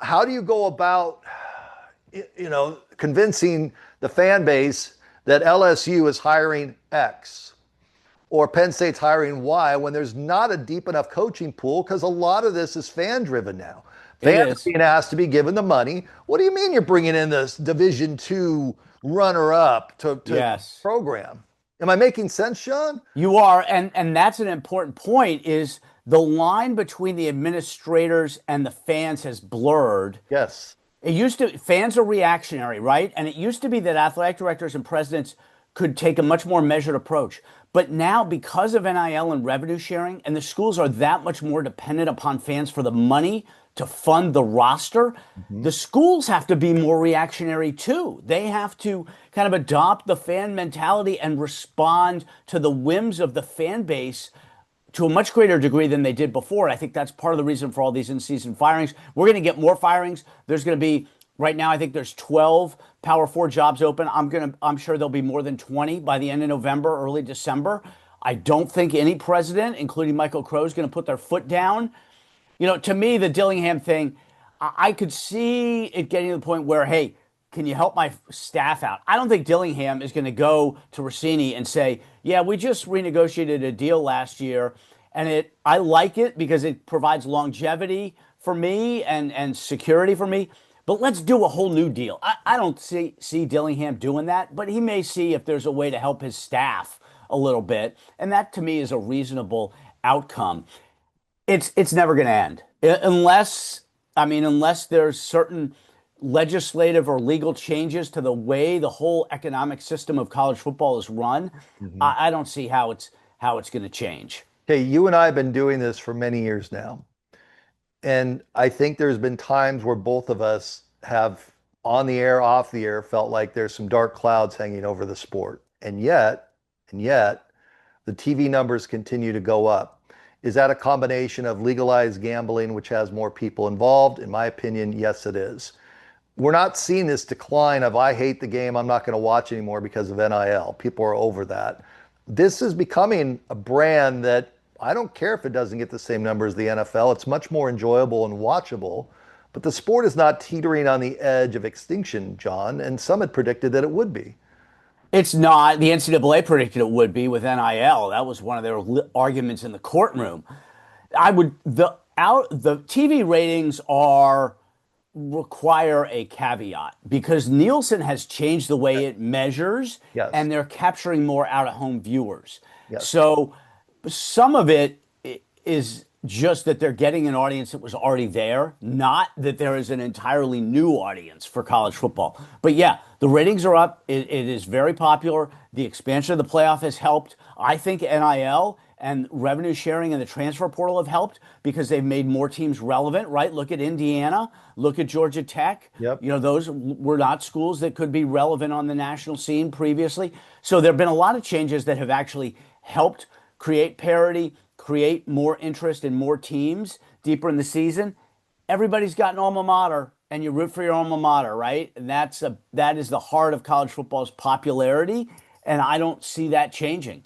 how do you go about, convincing the fan base that LSU is hiring X or Penn State's hiring Y when there's not a deep enough coaching pool? Because a lot of this is fan driven now. It Fans are is. being asked to be given the money. What do you mean you're bringing in this Division two runner up to Yes. program? Am I making sense, Sean? You are, and that's an important point, is the line between the administrators and the fans has blurred. Yes. It used to, fans are reactionary, right? And it used to be that athletic directors and presidents could take a much more measured approach. But now, because of NIL and revenue sharing, and the schools are that much more dependent upon fans for the money to fund the roster, Mhm. the schools have to be more reactionary too. They have to kind of adopt the fan mentality and respond to the whims of the fan base to a much greater degree than they did before. I think that's part of the reason for all these in-season firings. We're going to get more firings. There's going to be right now, I think there's 12 Power Four jobs open. I'm sure there'll be more than 20 by the end of November, early December. I don't think any president, including Michael Crow, is going to put their foot down. To me, the Dillingham thing, I could see it getting to the point where, hey, can you help my staff out? I don't think Dillingham is going to go to Rossini and say, yeah, we just renegotiated a deal last year, and I like it because it provides longevity for me and security for me. But let's do a whole new deal. I don't see Dillingham doing that, but he may see if there's a way to help his staff a little bit. And that to me is a reasonable outcome. It's never going to end unless there's certain legislative or legal changes to the way the whole economic system of college football is run. Mhm. I don't see how it's going to change. Okay, you and I have been doing this for many years now. And I think there's been times where both of us have, on the air, off the air, felt like there's some dark clouds hanging over the sport. And yet, the TV numbers continue to go up. Is that a combination of legalized gambling, which has more people involved? In my opinion, yes, it is. We're not seeing this decline of I hate the game, I'm not going to watch anymore because of NIL. People are over that. This is becoming a brand that I don't care if it doesn't get the same numbers as the NFL. It's much more enjoyable and watchable. But the sport is not teetering on the edge of extinction, John, and some had predicted that it would be. It's not. The NCAA predicted it would be with NIL. That was one of their arguments in the courtroom. The TV ratings are require a caveat because Nielsen has changed the way it measures, Yes. and they're capturing more out of home viewers. Yes. So some of it is just that they're getting an audience that was already there, not that there is an entirely new audience for college football. But yeah, the ratings are up. It is very popular. The expansion of the playoff has helped. I think NIL and revenue sharing and the transfer portal have helped because they've made more teams relevant, right? Look at Indiana, look at Georgia Tech. Yep. Those were not schools that could be relevant on the national scene previously. So there have been a lot of changes that have actually helped create parity, create more interest in more teams deeper in the season. Everybody's got an alma mater, and you root for your alma mater, right? And that is the heart of college football's popularity, and I don't see that changing.